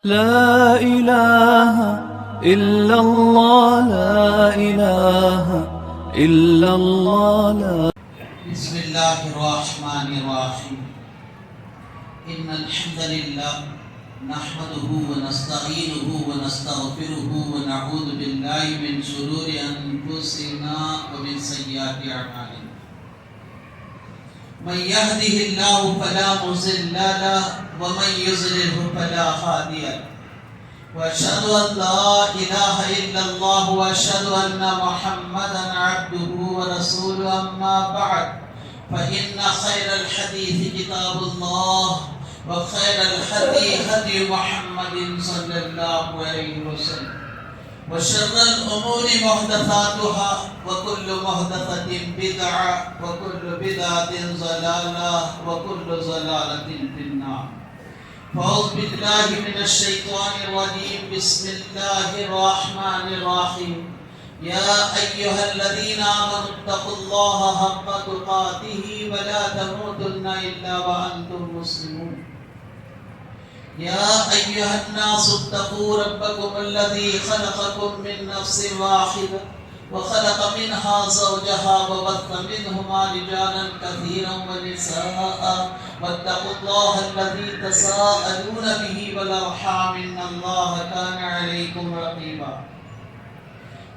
لا إله إلا الله، لا إله إلا الله، لا. بسم الله الرحمن الرحيم. إن الحمد لله نحمده ونستعينه ونستغفره ونعوذ بالله من شرور أنفسنا ومن سيئات أعمالنا. من يهده الله فلا مضل له ومن يضلل فلا هادي له. وأشهد أن لا إله إلا الله وأشهد أن محمدا عبده ورسوله. أما بعد فإن خير الحديث كتاب الله وخير الهدي هدي محمد صلى الله عليه وسلم وشر الأمور محدثاتها وكل محدثة بدعة وكل بدعة ضلالة وكل ضلالة في النار. فأعوذ بالله من الشيطان الرجيم. بسم الله الرحمن الرحيم. يا أيها الذين آمنوا اتقوا الله حق تقاته ولا تموتن إلا وأنتم مسلمون. يا أيها الناس اتقوا ربكم الذي خلقكم من نفس واحدة وخلق منها زوجها وبث منهما رجالا كثيرا ونساء واتقوا الله الذي تساءلون به والأرحام إن الله كان عليكم رقيبا.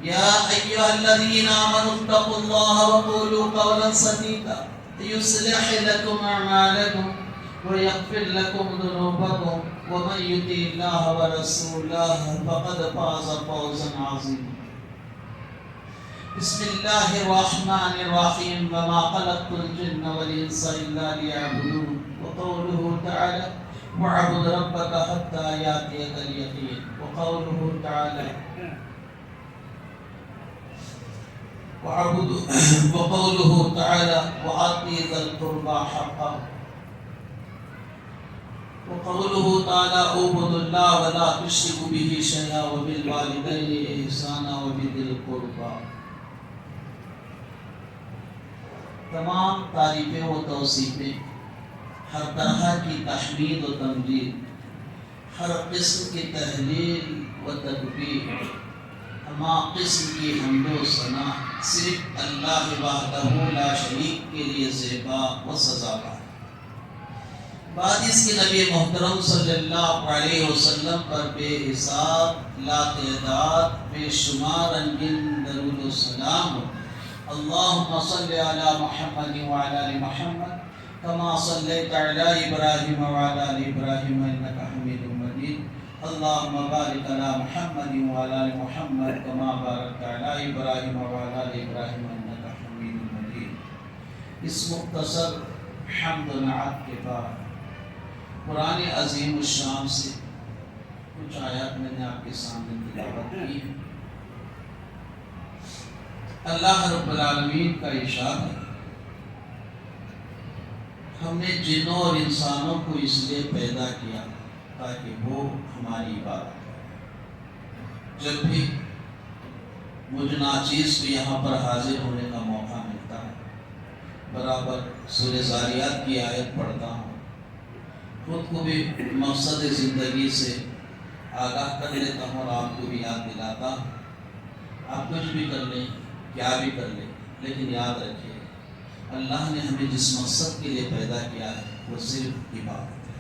يا أيها الذين آمنوا اتقوا الله وقولوا قولا سديدا يصلح لكم أعمالكم ويغفر لكم ذنوبكم ومن يطع الله ورسوله فقد فاز فوزا عظيما. بسم الله الرحمن الرحيم. وما خلقت الجن والإنس إلا ليعبدون. وقوله تعالى واعبد ربك حتى يأتيك اليقين. وقوله تعالى وقوله تعالى وآتِ ذا القربى حقه. وقوله تعالى اعبدوا الله ولا تشركوا به شيئا وبالوالدين إحسانا وبذي القربى. تمام تعریفیں و توصیفیں، ہر طرح کی تحمید و تمجید، ہر قسم کی تحلیل و تکبیر، ہما قسم کی حمد و ثنا صرف اللہ وحدہ لا شریک کے لیے زیبا و سزاوار. بعد اس کے نبی محترم صلی اللہ علیہ وسلم پر بے حساب لا تعداد بے شمار رنگین درود و سلام ہو. اللهم صل على محمد وعلى آل محمد كما صليت على إبراهيم وعلى آل إبراهيم إنك حميد مجيد. اللهم بارك على محمد وعلى آل محمد كما باركت على إبراهيم وعلى آل إبراهيم إنك حميد مجيد. اس مختصر حمد و نعت کے بعد قرآن عظیم الشان سے کچھ آیات میں نے آپ کے سامنے تلاوت کی ہے. اللہ رب العالمین کا ارشاد ہے ہم نے جنوں اور انسانوں کو اس لیے پیدا کیا تاکہ وہ ہماری عبادت کریں. جب بھی مجھ ناچیز کو یہاں پر حاضر ہونے کا موقع ملتا ہے برابر سورہ ذاریات کی آیت پڑھتا ہوں. خود کو بھی مقصد زندگی سے آگاہ کر لیتا ہوں اور آپ کو بھی یاد دلاتا ہوں. آپ کچھ بھی کر لیں، کیا بھی کر لیں، لیکن یاد رکھیے اللہ نے ہمیں جس مقصد کے لیے پیدا کیا ہے وہ صرف عبادت ہے.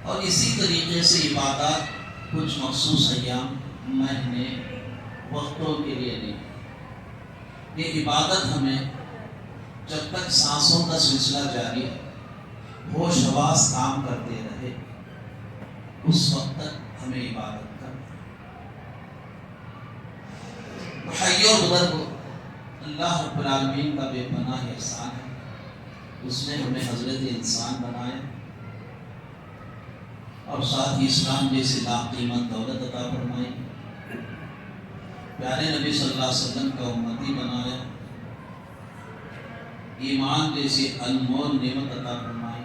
اور اسی طریقے سے عبادات کچھ مخصوص ایام، مہینے، وقتوں کے لیے نہیں. یہ عبادت ہمیں جب تک سانسوں کا سلسلہ جاری ہے، ہوش حواس کام کرتے رہے، اس وقت تک ہمیں عبادت کرنا. بھائی اور بزرگوں، اللہ رب العالمین کا بے پناہ احسان ہے. اس نے ہمیں حضرت انسان بنایا اور ساتھ ہی اسلام جیسی لاقیمت دولت عطا فرمائی. پیارے نبی صلی اللہ علیہ وسلم کا امتی بنایا. ایمان جیسی انمول نعمت عطا فرمائی.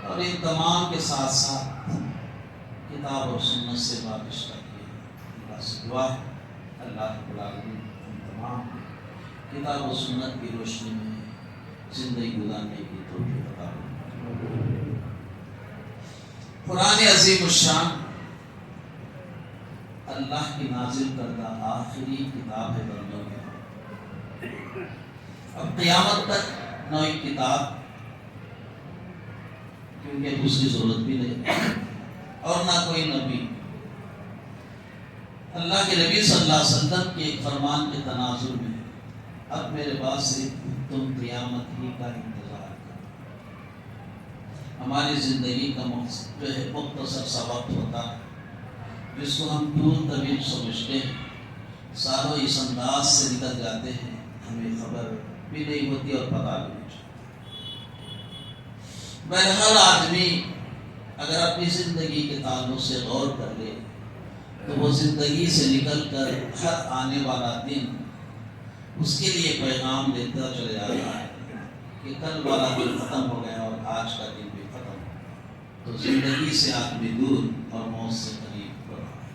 اور ان تمام کے ساتھ ساتھ کتاب اور سنت سے وابستہ کیا. اللہ سے دعا ہے اللہ رب العالمین ہم تمام کتاب و سنت کی روشنی میں زندگی گزارنے کی توفیق عطا فرمائے. قرآن عظیم الشان اللہ کی نازل کردہ آخری کتاب ہے بندوں کی. اب قیامت تک نہ ایک کتاب، کیونکہ اس کی ضرورت بھی نہیں، اور نہ کوئی نبی. اللہ کے نبی صلی اللہ علیہ وسلم کے ایک فرمان کے تناظر میں اب میرے پاس سے تم قیامت ہی کا انتظار کرو. ہماری زندگی کا مقصد جو ہے مختصر سا وقت ہوتا ہے جس کو ہم طول طویل سمجھتے ہیں، سالوں اس انداز سے نکل جاتے ہیں، ہمیں خبر بھی نہیں ہوتی اور پتہ بھی نہیں چلتا. بہرحال آدمی اگر اپنی زندگی کے تعلق سے غور کر لے تو وہ زندگی سے نکل کر ہر آنے والا دن اس کے لیے پیغام دیتا چلے جاتا ہے کہ کل والا دن ختم ہو گیا اور آج کا دن بھی ختم ہو گیا. تو زندگی سے آدمی دور اور موت سے قریب ہو رہا ہے.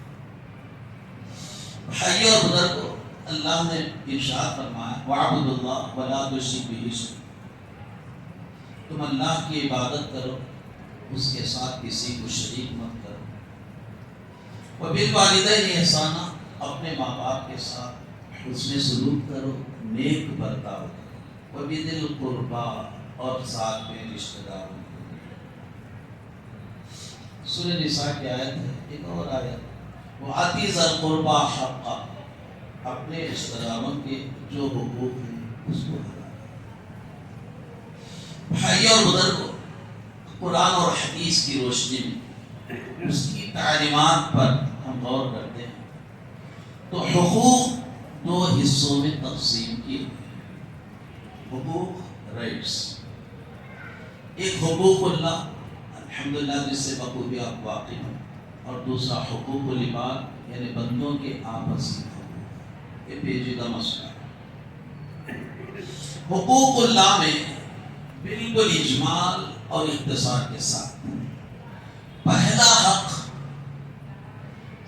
بھائی اور بزرگوں، اللہ نے ارشاد فرمایا وَاعْبُدُوا اللَّهَ وَلَا تُشْرِكُوا بِهِ شَيْئًا. تم اللہ کی عبادت کرو، اس کے ساتھ کسی کو شریک مت کرو. وَبِالْوَالِدَيْنِ احسانا، اپنے ماں باپ کے ساتھ حسن سلوک کرو، نیک برتاؤ کرو. وَبِذِي الْقُرْبَى، اور ساتھ میں رشتہ داروں. سورہ نساء کی آیت ہے. ایک اور آیت وَآتِ ذَا الْقُرْبَى حَقَّهُ، اپنے رشتہ داروں کے جو حقوق ہیں اس کو ادا کرو. بھائی اور بزرگوں، قرآن اور حدیث کی روشنی میں اس کی تعلیمات پر ہم غور کرتے ہیں تو حقوق دو حصوں میں تقسیم کیے ہوئے. حقوق رائٹس، ایک حقوق اللہ الحمدللہ جس سے بخوبی آپ واقف ہیں، اور دوسرا حقوق العباد یعنی بندوں کے آپس کے حقوق. یہ پیچیدہ مسئلہ ہے. حقوق اللہ میں بالکل اجمال اور اختصار کے ساتھ پہلا حق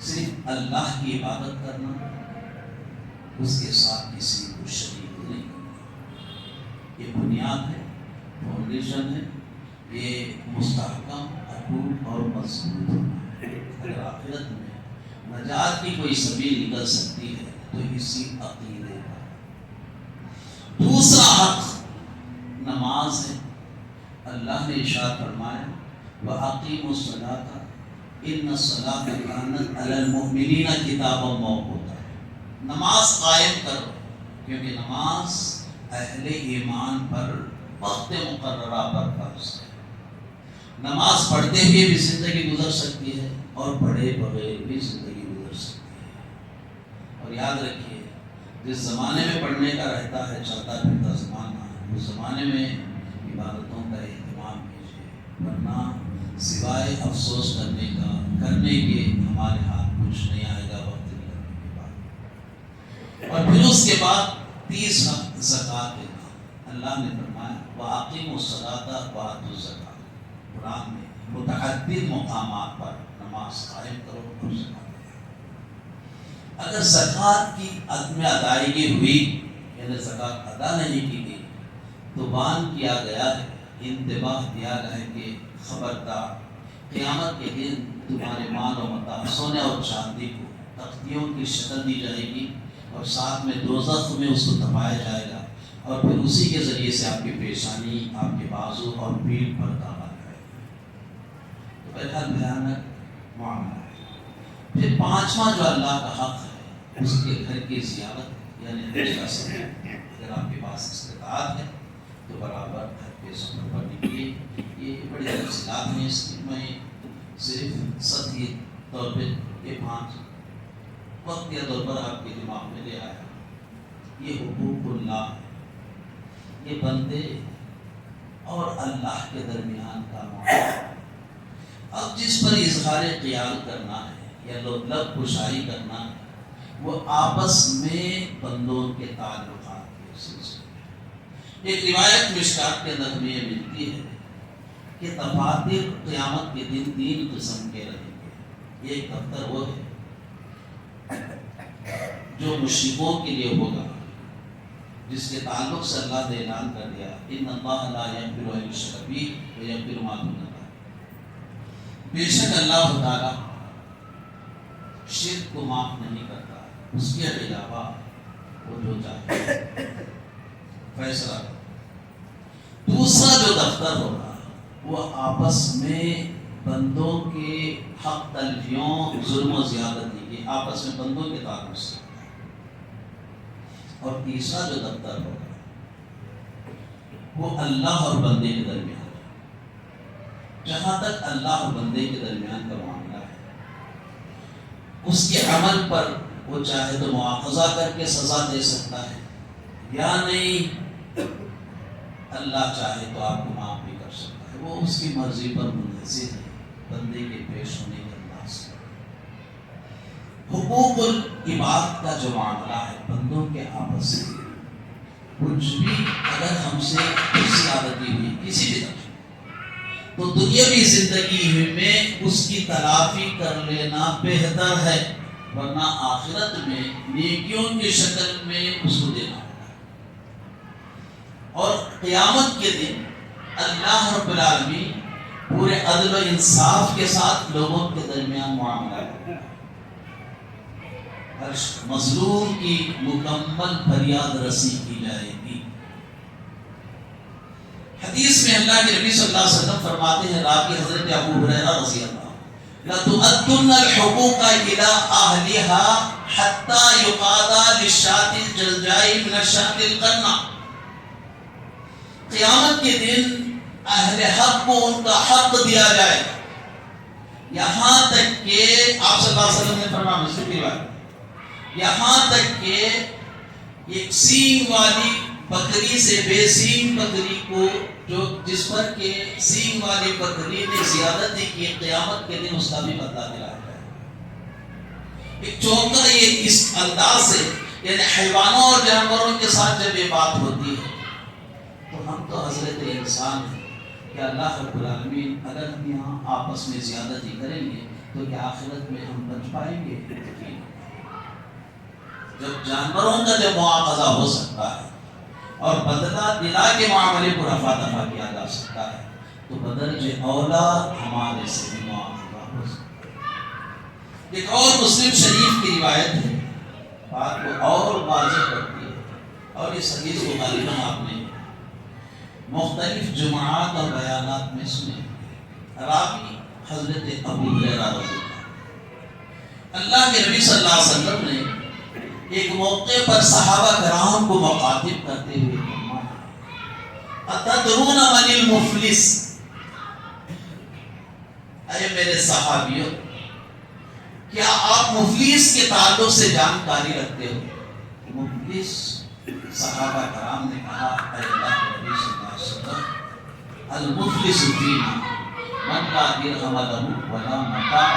صرف اللہ کی عبادت کرنا، اس کے ساتھ کسی کو شریک نہیں کرنا. یہ بنیاد ہے، فاؤنڈیشن ہے، یہ مستحکم اٹوٹ اور مضبوط ہونا ہے. اگر آخرت میں نجات کی کوئی سبیل نکل سکتی ہے تو اسی عقیدے کا. دوسرا حق نماز ہے. اللہ نے ارشاد فرمایا وَأَقِیمُوا الصَّلَاةَ إِنَّ الصَّلَاةَ كَانَتْ عَلَى الْمُؤْمِنِينَ كِتَابًا مَوْقُوتًا. نماز قائم کرو، کیونکہ نماز اہل ایمان پر وقت مقررہ پر فرض ہے. نماز پڑھتے ہوئے بھی زندگی گزر سکتی ہے اور پڑھے بغیر بھی زندگی گزر سکتی ہے. اور یاد رکھیے، جس زمانے میں پڑھنے کا رہتا ہے چلتا پھرتا زمانہ، اس زمانے میں عبادتوں کا اہتمام کیجیے، ورنہ سوائے افسوس کرنے کے ہمارے ہاتھ کچھ نہیں آئے گا وقت نکلنے کے بعد. اور پھر اس کے بعد تیسرا زکوٰۃ دینا. اللہ نے فرمایا وَأَقِیمُوا الصَّلَاةَ وَآتُوا الزَّکَاةَ. قرآن میں متعدد مقامات پر نماز قائم کرو اور زکوٰۃ دو. اگر زکوٰۃ کی عدم ادائیگی ہوئی یعنی زکوٰۃ ادا نہیں کی گئی تو بان کیا گیا ہے، انتباہ دیا گیا ہے کہ خبردار قیامت کے دن تمہارے مال و متاع سونے اور چاندی کو تختیوں کی شکل دی جائے گی اور ساتھ میں دوزخ میں اس کو دبایا جائے گا، اور پھر اسی کے ذریعے سے آپ کی پیشانی، آپ کے بازو اور پیٹھ پر داغا جائے گا. تو بہرحال بھیانک معاملہ ہے. پھر پانچواں جو اللہ کا حق ہے اس کے گھر کی زیارت یعنی حج کا سفر. اگر آپ کے پاس استطاعت ہے تو برابر گھر کے سفر پر نکلیے. یہ بڑی تفصیلات ہیں، اس کی میں صرف سطحی طور پہ یہ 5 وقت کے طور پر آپ کے دماغ میں لے آیا. یہ حقوق اللہ ہے، یہ بندے اور اللہ کے درمیان کا معاملہ. اب جس پر اظہار خیال کرنا ہے یا لب کشائی کرنا ہے وہ آپس میں بندوں کے تعلقات کے سلسلے. ایک روایت مشکات کے اندر ہمیں یہ ملتی ہے کہ دفاتر قیامت کے دن 3 قسم کے رہیں گے. ایک دفتر وہ ہے جو مشرکوں کے لیے ہوگا، جس کے تعلق سے اللہ نے اعلان کر دیا ان اللہ لا یغفر ان یشرک بہ ویغفر ما دون ذلک. بے شک اللہ تعالیٰ شرک کو معاف نہیں کرتا، اس کے علاوہ وہ جو چاہے فیصلہ۔ دوسرا جو دفتر ہوگا وہ آپس میں بندوں کے حق تلفیوں، ظلم و زیادتی کے آپس میں بندوں کے تعلق سے، اور تیسرا جو دفتر ہوگا وہ اللہ اور بندے کے درمیان، جہاں تک اللہ اور بندے کے درمیان کا معاملہ ہے، اس کے عمل پر وہ چاہے تو مواخذہ کر کے سزا دے سکتا ہے، یا نہیں اللہ چاہے تو آپ کو معاف بھی کر سکتا ہے۔ وہ اس کی مرضی پر منحصر ہے، بندے کے پیش ہونے کے انداز سے۔ حقوق العباد کا جو معاملہ ہے بندوں کے آپس سے، کچھ بھی اگر ہم سے زیادتی ہوئی کسی بھی طرح، تو دنیاوی زندگی میں اس کی تلافی کر لینا بہتر ہے، ورنہ آخرت میں نیکیوں کی شکل میں اس کو دینا ہوگا۔ اور قیامت کے دن اللہ رب العالمین پورے عدل و انصاف کے ساتھ لوگوں کے درمیان معاملہ کرے، ہر مظلوم کی مکمل فریاد رسی کی جائے گی۔ حدیث میں اللہ کے نبی صلی اللہ علیہ وسلم فرماتے ہیں، راوی حضرت ابو ہریرہ رضی اللہ عنہ، لَتُؤَدُّنَّ الْحُقُوقَ إِلَىٰ أَهْلِهَا حَتَّى يُقَادَ لِلشَّاةِ الْجَلْجَاءِ مِنَ الشَّاةِ الْقَرْنَةِ۔ قیامت کے دن اہل حق کو ان کا حق دیا جائے گا، یہاں تک کہ آپ صلی اللہ علیہ وسلم نے فرمایا، مسلم کی روایت، یہاں تک کہ ایک سینگ والی بکری سے بے سینگ بکری کو، جو جس پر کہ سینگ والی بکری نے زیادتی کی، قیامت کے دن اس کا بھی بدلہ دلایا جائے گا۔ ایک چونکہ یہ اس انداز سے، یعنی حیوانوں اور جانوروں کے ساتھ جب یہ بات ہوتی ہے تو ہم تو حضرت انسان ہیں کہ اللہ رب العالمین اگر ہم یہاں آپس میں زیادتی کریں گے تو کیا آخرت میں ہم بچ پائیں گے؟ جب جانوروں کا جب مواخذہ ہو سکتا ہے اور بدلہ دلا کے معاملے کو رفع دفع کیا جا سکتا ہے، تو بدرجہ اولا ہمارے سے بھی مواخذہ ہو سکتا ہے۔ ایک اور مسلم شریف کی روایت ہے، بات کو اور واضح کرتی ہے، اور اس حدیث کو غالباً آپ نے مختلف جماعات اور بیانات میں سنے۔ راوی حضرت ابو ہریرہ رضی اللہ کے نبی صلی اللہ علیہ وسلم نے ایک موقع پر صحابہ کرام کو مخاطب کرتے ہوئے فرمایا، اتدرون من المفلس، اے میرے صحابیوں، کیا آپ مفلس کے تعلق سے جانکاری رکھتے ہو؟ مفلس، صحابہ کرام نے کہا، اے اللہ کے نبی صلی اللہ علیہ وسلم، المفلس فینا من لا درہم لہ ولا متاع،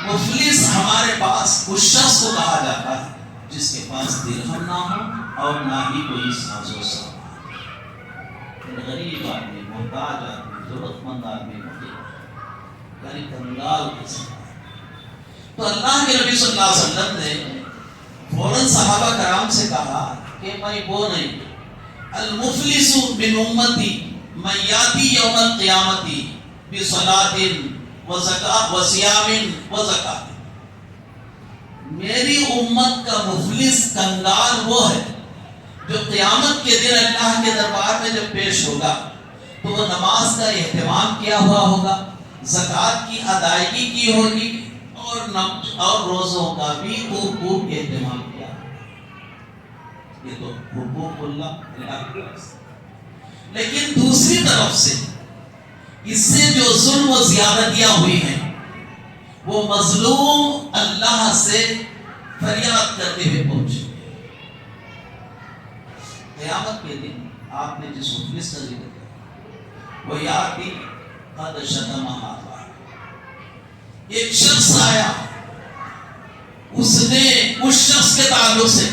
مفلس ہمارے پاس اس شخص کو کہا جاتا ہے جس کے پاس درہم نہ ہو اور نہ ہی کوئی ساز و سامان، غریب آدمی، محتاج آدمی، ضرورت مند آدمی، یعنی کنگال قسم۔ تو اللہ کے نبی صلی اللہ علیہ وسلم نے فوراً صحابہ کرام سے کہا کہ میں وہ نہیں، المفلس من امتی من یاتی یوم القیامت بصلاۃ وزکاۃ وصیام وزکاۃ، میری امت کا مفلس کنگال وہ ہے جو قیامت کے دن اللہ کے دربار میں جب پیش ہوگا تو وہ نماز کا اہتمام کیا ہوا ہوگا، زکوٰۃ کی ادائیگی کی ہوگی، اور روزوں کا بھی خوب اہتمام کیا ہوگا۔ یہ تو حقوق اللہ کی طرف سے۔ لیکن دوسری طرف سے اس سے جو ظلم و زیادتیاں ہوئی ہیں، وہ مظلوم اللہ سے فریاد کرتے ہوئے پہنچے۔ قیامت کے دن آپ نے جس مفلس کا ذکر کیا، وہ یاتی قد شتم ھذا، ایک شخص آیا، اس نے اس شخص کے تعلق سے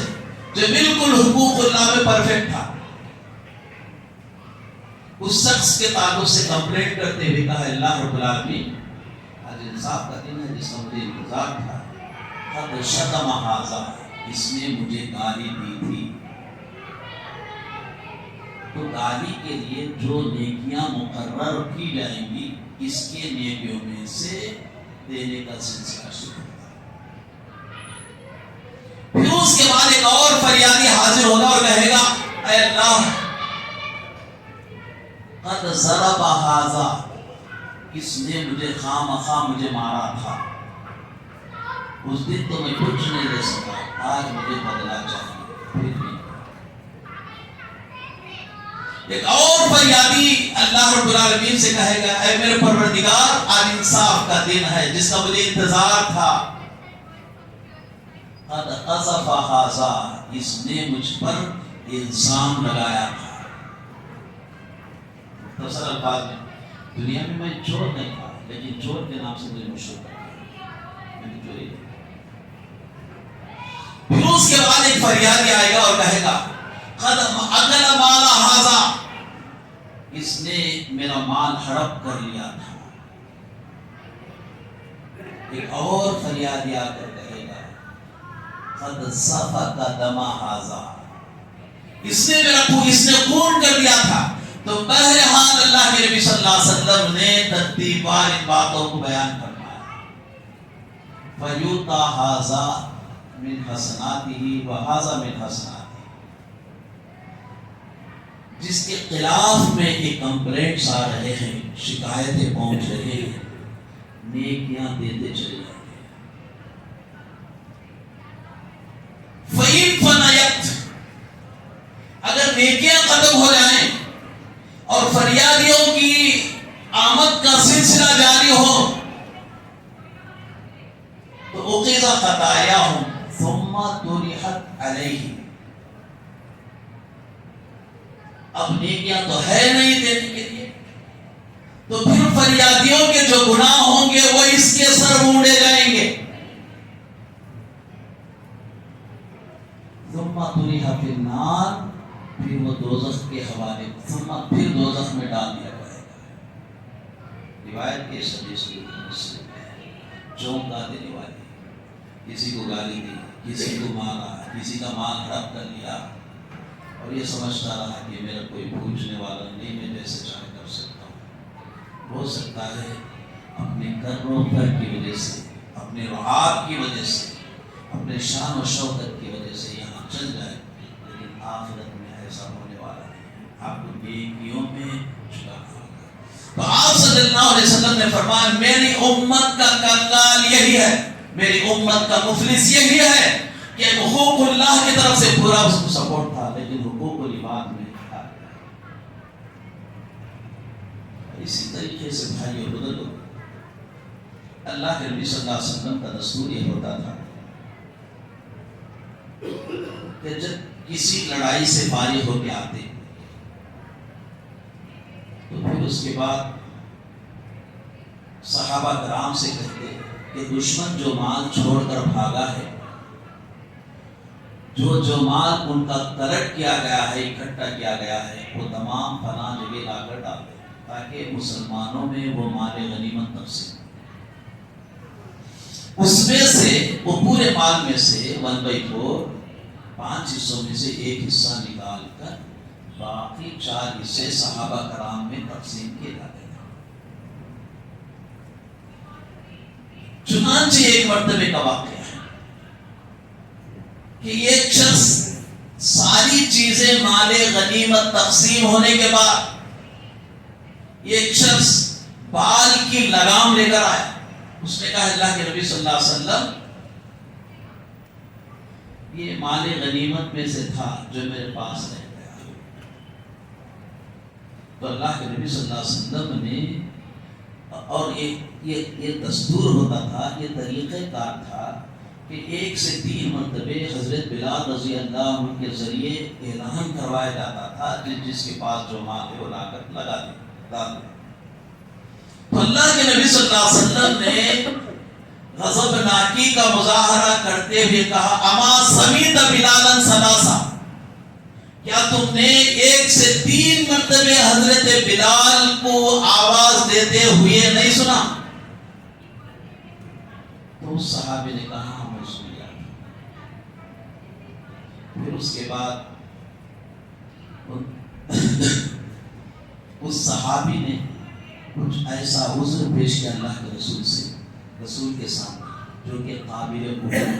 جو بالکل حقوق اللہ میں پرفیکٹ تھا، اس شخص کے تعلق سے کمپلینٹ کرتے ہوئے کہا، اللہ رب العالمین، آج انصاف کا دن ہے جس کا مجھے انتظار تھا، قد شتم ھذا، اس نے مجھے گالی دی تھی۔ تو گالی کے لیے جو نیکیاں مقرر کی جائیں گی اس کے نیکیوں میں سے دینے کا سلسلہ شروع ہوگا۔ پھر اس کے بعد ایک اور فریادی حاضر ہوگا اور کہے گا اے اللہ قد ضرب ھذا، اس نے مجھے خواہ مجھے مارا تھا، اس دن تو میں کچھ نہیں دے سکا، آج مجھے بدلا چاہیے۔ پھر بھی ایک اور فریادی اللہ رب العالمین سے کہے گا اے میرے پروردگار آج انصاف کا دن ہے جس کا مجھے انتظار تھا، قد قذف ھذا، اس نے مجھ پر الزام لگایا تھا۔ مختصر الفاظ میں دنیا میں چور نہیں تھا لیکن چور کے نام سے مجھے مشہور کیا، میں نے چوری کی۔ پھر اس کے بعد ایک فریادی آئے گا اور کہے گا قد اکل مال ھذا، اس نے میرا مال ہڑپ کر لیا تھا۔ ایک اور فریادی آ کر کہے گا قد سفک دم ھذا، اس نے خون کر دیا تھا۔ تو بہرحال اللہ کے نبی صلی اللہ علیہ وسلم نے ترتیب وار ان باتوں کو بیان فرمایا، فیوتا ھذا من حسناتہ وھذا من حسناتہ، جس کے خلاف میں ایک کمپلینٹس آ رہے ہیں، شکایتیں پہنچ رہے ہیں، نیکیاں دیتے چلے جائیں گے۔ فَإِن فَنَيَتْ، اگر نیکیاں ختم ہو جائیں اور فریادیوں کی آمد کا سلسلہ جاری ہو تو اُقِذَ خَطَایَاهُمْ ثُمَّ طُرِحَتْ عَلَیْهِ، اب نیکیاں تو ہے نہیں دینے کے لیے، تو پھر فریادیوں کے جو گناہ ہوں گے وہ اس کے سر مونڈے جائیں گے۔ ثم طرح فی النار، پھر وہ دوزخ کے حوالے، پھر دوزخ میں ڈال دیا جائے گا۔ روایت کے حدیث مسلم ہے، چونکا دینے والی، کسی کو گالی دی، کسی کو مارا، کسی کا مال ہڑپ کر لیا اور یہ سمجھتا رہا کہ میرا کوئی پوچھنے والا نہیں، میں جیسے چاہے کر سکتا ہوں۔ ہو سکتا ہے اپنے کر و فر کی وجہ سے، اپنے رعاب کی وجہ سے، اپنے شان و شوکت کی وجہ سے یہاں چل جائے، لیکن آخرت میں ایسا ہونے والا نہیں ہے، آپ کو نیکیوں میں چلانا ہوگا۔ تو آپ صلی اللہ علیہ وسلم نے فرمایا میری امت کا کنگال یہی ہے، میری امت کا مفلس یہی ہے کہ حقوق اللہ کی طرف سے پورا اس کو سپورٹ تھا لیکن حقوق العباد میں تھا۔ اسی طریقے سے بھائیو بزرگو، اللہ کے نبی صلی اللہ علیہ وسلم کا دستور یہ ہوتا تھا کہ جب کسی لڑائی سے فارغ ہو کے آتے تو پھر اس کے بعد صحابہ کرام سے کہتے کہ دشمن جو مال چھوڑ کر بھاگا ہے، جو مال ان کا کلٹ کیا گیا ہے، اکٹھا کیا گیا ہے، وہ تمام فلاں جگہ لا کر ڈال دیں تاکہ مسلمانوں میں وہ مال غنیمت تقسیم، اس میں سے وہ پورے مال میں سے 1/4 5 حصوں میں سے ایک حصہ نکال کر باقی 4 حصے صحابہ کرام میں تقسیم کیے جاتے ہیں۔ چنانچہ ایک مرتبہ کا واقعہ ہے کہ ایک شخص ساری چیزیں مال غنیمت تقسیم ہونے کے بعد ایک شخص بال کی لگام لے کر آیا۔ اس نے کہا اللہ کے نبی صلی اللہ علیہ وسلم یہ مال غنیمت میں سے تھا جو میرے پاس رہ گیا۔ تو اللہ کے نبی صلی اللہ علیہ وسلم نے، اور یہ دستور ہوتا تھا، یہ طریقہ کار تھا کہ 1 سے 3 مرتبہ حضرت بلال رضی اللہ عنہ کے ذریعے اعلان کروایا جاتا تھا جس کے پاس جو مال ہے وہ لا کر لگا دے۔ تو اللہ کے نبی صلی اللہ علیہ وسلم نے غضب ناکی کا مظاہرہ کرتے ہوئے کہا اما سمیت بلالا ثلاثا، کیا تم نے 1 سے 3 مرتبہ حضرت بلال کو آواز دیتے ہوئے نہیں سنا؟ تو اس صحابی نے کہا ہمیں سن لیا۔ پھر اس کے بعد اس صحابی نے کچھ ایسا عذر پیش کیا اللہ کے رسول سے، رسول کے سامنے، جو کہ قابل قبول ہے۔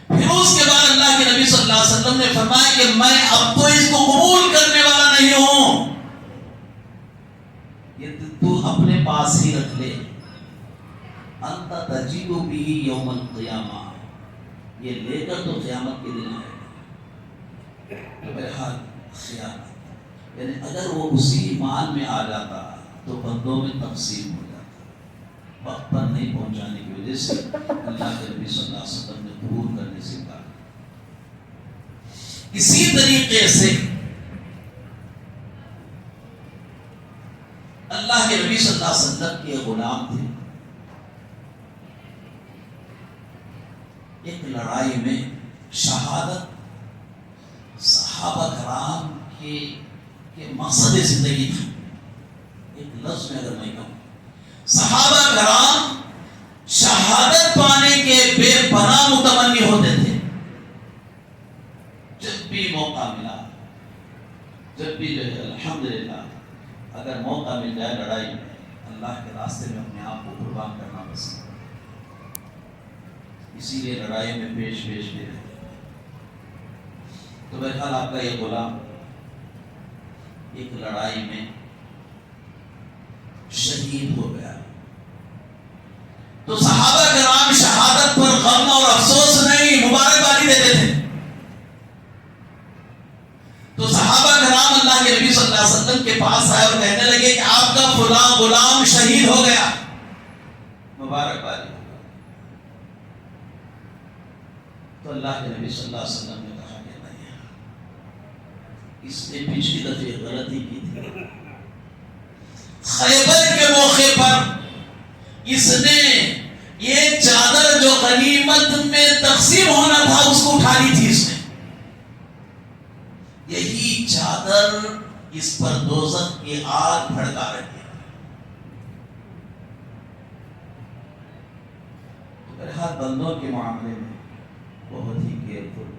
پھر اس کے بعد اللہ کے نبی صلی اللہ علیہ وسلم نے فرمایا کہ میں اب تو اس کو قبول کرنے والا نہیں ہوں، یہ تو اپنے پاس ہی رکھ لے، انت تجید بہ یوم القیامہ، یہ لے کر تو قیامت کے دن آئے گا۔ تو بہرحال خیانت، یعنی اگر وہ اسی ایمان میں آ جاتا تو بندوں میں تقسیم ہو جاتا، وقت پر نہیں پہنچانے کی وجہ سے اللہ کے نبی صلی اللہ علیہ وسلم نے قبول کرنے سے کہا۔ اسی طریقے سے اللہ کے نبی صلی اللہ علیہ وسلم کے غلام تھے، ایک لڑائی میں شہادت صحابہ کرام کے مقصد زندگی تھا۔ ایک لفظ میں اگر میں کہوں، صحابہ کرام شہادت پانے کے بے پناہ متمنی ہوتے تھے۔ جب بھی موقع ملا، جب بھی جو ہے الحمدللہ اگر موقع مل جائے لڑائی میں، اللہ کے راستے میں اپنے آپ کو قربان کرنا پسند ہے، اسی لیے لڑائی میں پیش بھی رہتے ہیں۔ تو بہرحال آپ کا یہ غلام ایک لڑائی میں شہید ہو گیا، تو صحابہ کرام شہادت پر غم اور افسوس نہیں، مبارکبادی دیتے تھے۔ تو صحابہ کرام اللہ کے نبی صلی اللہ علیہ وسلم کے پاس آئے اور کہنے لگے کہ آپ کا فلاں غلام شہید ہو گیا، مبارکبادی۔ تو اللہ کے نبی صلی اللہ علیہ وسلم نے کہا کہ نہیں، اس نے پچھلی دفعہ غلطی کی تھی، خیبر کے موقع پر اس نے یہ چادر جو غنیمت میں تقسیم ہونا تھا اس کو اٹھا لی تھی، اس نے یہی چادر اس پر دوزخ کی آگ بھڑکا رہی ہے۔ بہرحال بندوں کے معاملے میں بہت ہی کیئرفل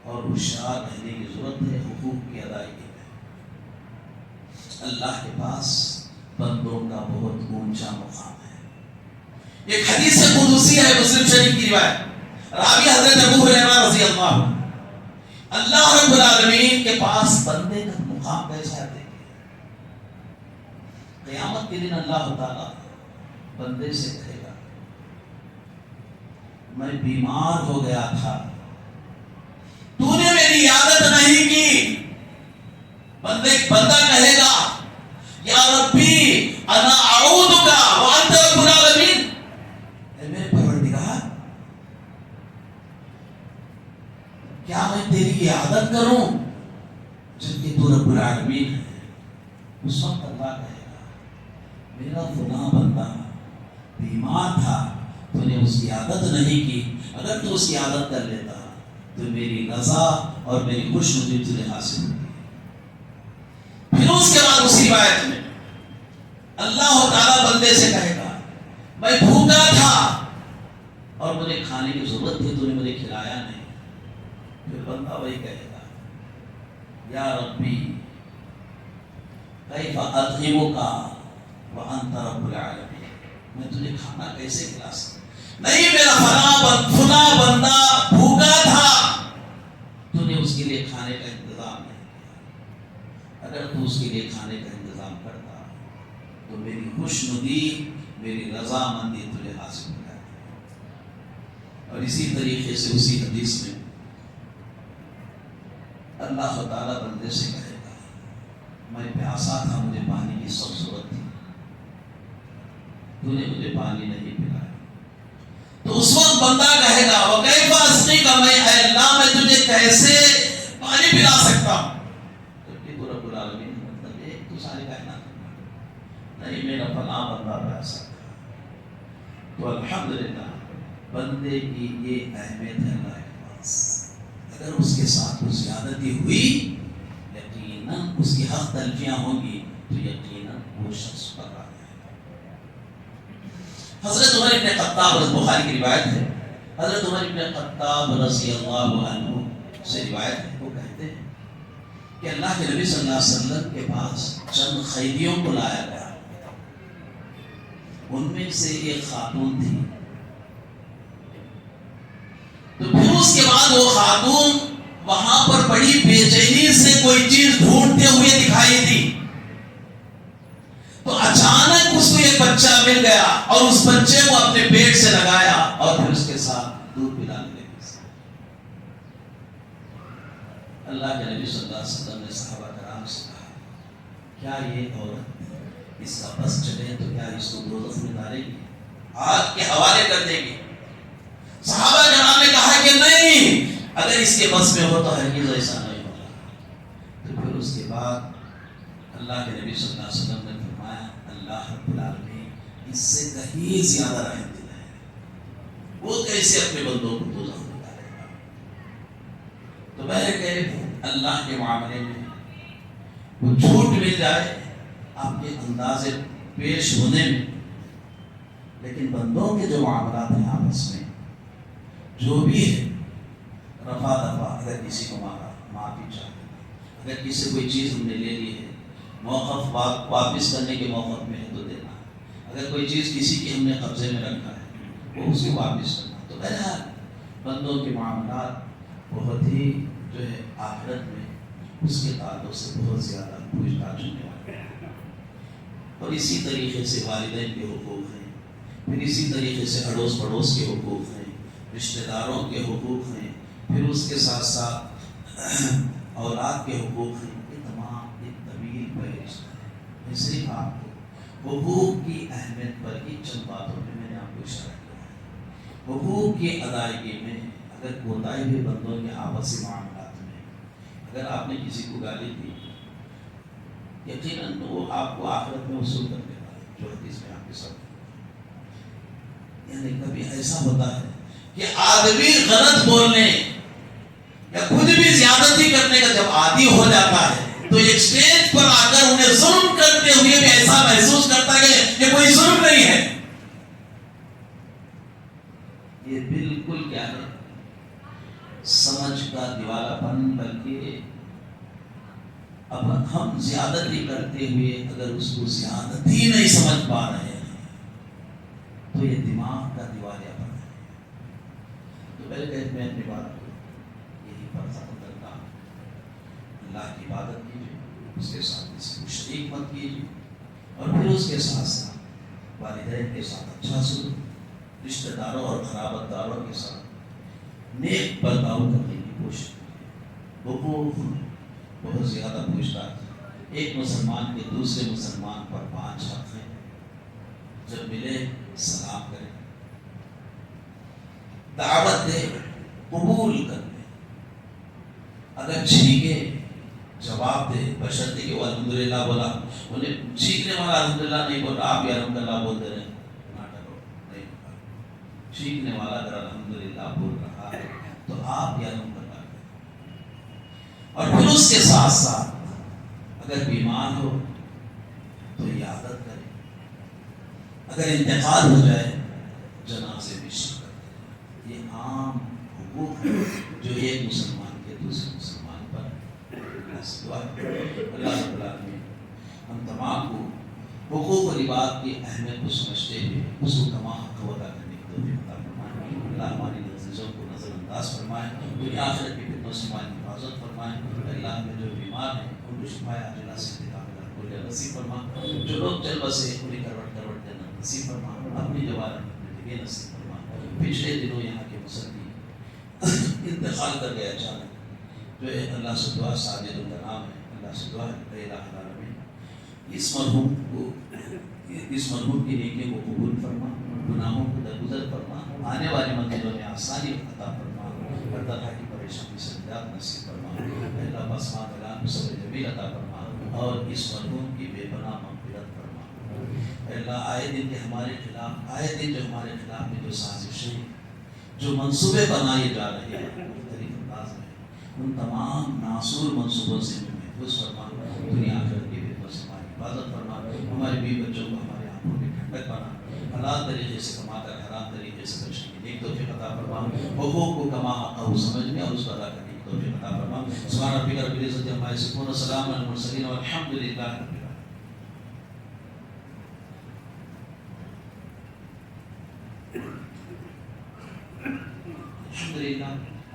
اور ہوشیار رہنے کی ضرورت ہے حقوق کی ادائیگی میں۔ اللہ کے پاس بندوں کا بہت اونچا مقام ہے۔ ایک حدیث قدسی ہے مسلم شریف کی روایت، راوی حضرت ابو ہریرہ رضی اللہ عنہ، اللہ رب العالمین کے پاس بندے کا مقام کیسا ہے؟ قیامت کے دن اللہ تعالیٰ بندے سے کہے گا میں بیمار ہو گیا تھا، تو نے میری عیادت نہیں کی۔ بندہ کہے گا یا ربی انا اعوذک وانت رب العالمین، اے میرے پروردگار کیا میں تیری عیادت کروں جبکہ تو رب العالمین ہے؟ اس وقت اللہ کہے گا میرا فلاں بندہ بیمار تھا، تو نے اس کی عادت نہیں کی، اگر تو اس کی عادت کر لیتا تو میری رضا اور میری خوشنودی تجھے حاصل ہوگی۔ پھر اس کے بعد اسی روایت میں اللہ تعالیٰ بندے سے کہے گا میں بھوکا تھا اور مجھے کھانے کی ضرورت تھی، تو نے مجھے کھلایا نہیں۔ پھر بندہ وہی کہے گا یا ربی کیف اطعمک وانت رب العالمین، میں تجھے کھانا کیسے کھلا سکتا؟ نہیں، میرا فلاں بندہ بھوکا تھا، تو نے اس کے لیے کھانے کا انتظام نہیں کیا۔ اگر تو اس کے لیے کھانے کا انتظام کرتا تو میری خوشنودی، میری رضامندی تجھے حاصل ہو جاتی۔ اور اسی طریقے سے اسی حدیث میں اللہ تعالیٰ بندے سے کہے گا میں پیاسا تھا، مجھے پانی کی سخت ضرورت تھی، تو نے مجھے پانی نہیں پلایا۔ تو اس وقت بندہ کہے گا وَكَيْفَ أَسْقِيكَ، میں اے اللہ میں تجھے کیسے پانی پلا سکتا ہوں؟ جبکہ تو رب العالمین مطلب ایک تو ساری کائنات نہیں، میرا فلاں بندہ پیاسا تھا۔ تو الحمدللہ بندے کی یہ اہمیت ہے اللہ کے پاس، اگر اس کے ساتھ کچھ زیادتی ہوئی یقیناً اس کی حق تلفیاں ہوں گی تو یقیناً وہ شخص پر آ جائے گا۔ حضرت عمر ابن خطاب، بخاری کی روایت ہے، حضرت عمر ابن خطاب رضی اللہ عنہ سے روایت ہے، وہ کہتے ہیں کہ اللہ کے نبی صلی اللہ علیہ وسلم کے پاس چند قیدیوں کو لایا گیا. ان میں سے ایک خاتون تھی. تو پھر اس کے بعد وہ خاتون وہاں پر بڑی بے چینی سے کوئی چیز ڈھونڈتے ہوئے دکھائی دی. تو اچانک اس کو ایک بچہ مل گیا اور اس بچے کو اپنے پیٹ سے لگایا اور پھر اس کے ساتھ دودھ پلانے لگی. اللہ کے نبی صلی اللہ علیہ وسلم نے صحابہ کرام سے کہا کیا یہ عورت اس کا بس چلے تو کیا اس کو دوزخ میں ڈالے گی, آگ کے حوالے کر دے گی؟ صحابہ کرام نے کہا کہ نہیں, اگر اس کے بس میں ہو تو ہرگز ایسا نہیں ہوگا. تو پھر اس کے بعد اللہ کے نبی صلی اللہ علیہ وسلم نے فرمایا اللہ رب العالمین اس سے کہیں زیادہ رحم دل ہے, وہ کیسے اپنے بندوں کو دوزخ میں ڈالے گا. تو میں کہ اللہ کے معاملے میں وہ جھوٹ مل جائے آپ کے انداز پیش ہونے میں, لیکن بندوں کے جو معاملات ہیں آپس میں جو بھی ہے رفع دفع, اگر کسی کو مارا معافی چاہتے, اگر کسی سے کوئی چیز ہم نے لے لی ہے موقف واپس کرنے کے موقف میں ہے تو دینا, اگر کوئی چیز کسی کی ہم نے قبضے میں رکھا ہے وہ اس کو واپس کرنا. تو بہرحال بندوں کے معاملات بہت ہی جو ہے آخرت میں اس کے تعلق سے بہت زیادہ پوچھ تاچھ ہونے والے ہیں. اور اسی طریقے سے والدین کے حقوق ہیں, پھر اسی طریقے سے اڑوس پڑوس کے حقوق ہیں, رشتہ داروں کے حقوق ہیں, پھر اس کے ساتھ ساتھ اولاد کے حقوق ہیں. یہ تمام ایک طویل فہرست ہے. میں صرف آپ کو حقوق کی اہمیت پر ہی چند باتوں میں نے آپ کو اشارہ کیا ہے. حقوق کی ادائیگی میں اگر کوتاہی ہوئی بندوں کے آپسی معاملات میں, اگر آپ نے کسی کو گالی دی یقیناً وہ آپ کو آخرت میں وصول کر دے گا, جو حدیث میں آپ کے ساتھ. یعنی کبھی ایسا ہوتا ہے کہ آدمی غلط بولنے یا خود بھی زیادتی کرنے کا جب عادی ہو جاتا ہے تو ایک سٹیج پر آ کر انہیں ظلم کرتے ہوئے بھی ایسا محسوس کرتا ہے کہ یہ کوئی ظلم نہیں ہے. یہ بالکل کیا ہے, سمجھ کا دیوالا پن, بلکہ اب ہم زیادتی کرتے ہوئے اگر اس کو زیادتی نہیں سمجھ پا رہے ہیں تو یہ دماغ کا دیوالیہ پن ہے. تو پہلے میں اپنی بات کو یہی پر ختم کرتا ہوں. اللہ کی عبادت کیجیے, اس کے ساتھ کسی کو شریک مت کیجیے, اور پھر اس کے ساتھ ساتھ والدین کے ساتھ اچھا سلوک, رشتہ داروں اور قرابت داروں کے ساتھ نیک برتاؤ کرنے کی کوشش کیجیے. حقوق بہت زیادہ پوچھتا ہے. ایک مسلمان کے دوسرے مسلمان پر 5 حق ہیں. جب ملے سلام کریں, دعوت دے قبول کر لیں, اگر چھینکے جواب دے, بشرطے کہ وہ الحمدللہ بولا. انہیں چھینکنے والا الحمدللہ نہیں بول رہا, آپ بھی الحمدللہ بولتے رہے, ناٹک ہو نہیں ہوگا. چھینکنے والا اگر الحمدللہ بول رہا ہے تو آپ بھی الحمدللہ. اور پھر اس کے ساتھ ساتھ اگر بیمار ہو تو عیادت کرے, اگر انتقال ہو جائے جنازے میں شرکت کرے. یہ عام حقوق ہے جو ایک مسلمان کے دوسرے مسلمان پر اللہ رب العالمین ہم تمام کو حقوق و لباس کی اہمیت کو سمجھتے ہوئے اس کو تمام حق ادا کرنے کی توفیق عطا فرمائے. اللہ ہماری نظروں کو نظر انداز فرمائے, دنیا آخرت کی فتنوں سے ہماری حفاظت فرمائے. اللہ میں جو بیمار ہیں ان کو شفا عاجلہ سے نصیب فرما, جو لوگ چل بسے انہیں کروٹ جنت نصیب فرما, اپنی جوان زندگی نصیب فرما. پچھلے دنوں یہاں کے مصلی انتقال کر گئے اچانک, جو ہے اللہ سے دعا, ساجد ان کا نام ہے, اللہ سے دعا ہے اے الہ العالمین اس مرحوم کی نیکیوں کو قبول فرما, گناہوں کو درگزر فرما, آنے والی منزلوں میں آسانی عطا فرما, ہر طرح کی پریشانی سے نجات نصیب فرما. اللہ بسمات اعلان صبر جمیل عطا فرما اور اس مرحوم کی بے پناہ مغفرت فرما. اللہ آئے دن کے ہمارے خلاف, آئے دن جو ہمارے خلاف میں جو سازشیں, جو منصوبے بنائے جا رہے ہیں مختلف انداز میں, ان تمام ناصور منصوبوں سے ہمیں محفوظ فرما. دنیا آخرت کی فتنوں سے ہماری حفاظت فرما. ہمارے بیوی بچوں کو ہمارے آنکھوں میں ٹھنڈک بنا, حلال طریقے سے کما کر حرام طریقے سے بچنے کی نیک توفیق عطا فرما. حقوق کو کما حقہ سمجھنے اور اس کو ادا کرنے توفیق عطا فرما. سبحان ربک رب العزت عما یصفون وسلام علی المرسلین والحمد للہ رب العالمین.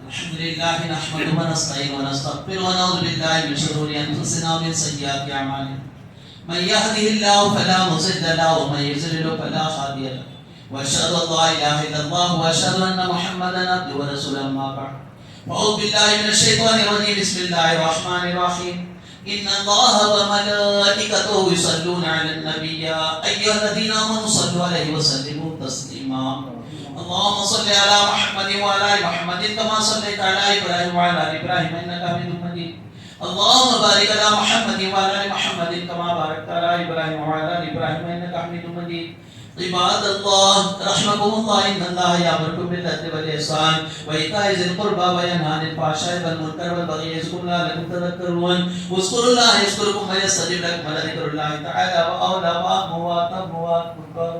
الحمد لله نحمده ونستعينه ونستغفره ونعوذ بالله من شرور انفسنا ومن سيئات اعمالنا. من يهده الله فلا مضل له ومن يضلل فلا هادي له. واشهد ان لا اله الا الله واشهد ان محمدا عبده ورسوله. اما بعد فاعوذ بالله من الشيطان الرجيم. بسم الله الرحمن الرحيم. ان الله وملائكته يصلون على النبي يا ايها الذين امنوا صلوا عليه وسلموا تسليما. اللهم صل على محمد وعلى ال محمد كما صليت على ابراهيم وعلى ال ابراهيم انك حميد مجيد. اللهم بارك على محمد وعلى ال محمد كما باركت على ابراهيم وعلى ال ابراهيم انك حميد مجيد. عباد الله رحمكم الله ان الله يأمركم بالعدل والإحسان وإيتاء ذي القربى وينهى عن الفحشاء والمنكر والبغي يعظكم لعلكم تذكرون. واذكروا الله يذكركم ويستجب لكم ولذكر الله تعالى وأولى وأقوى وأتم وأكبر.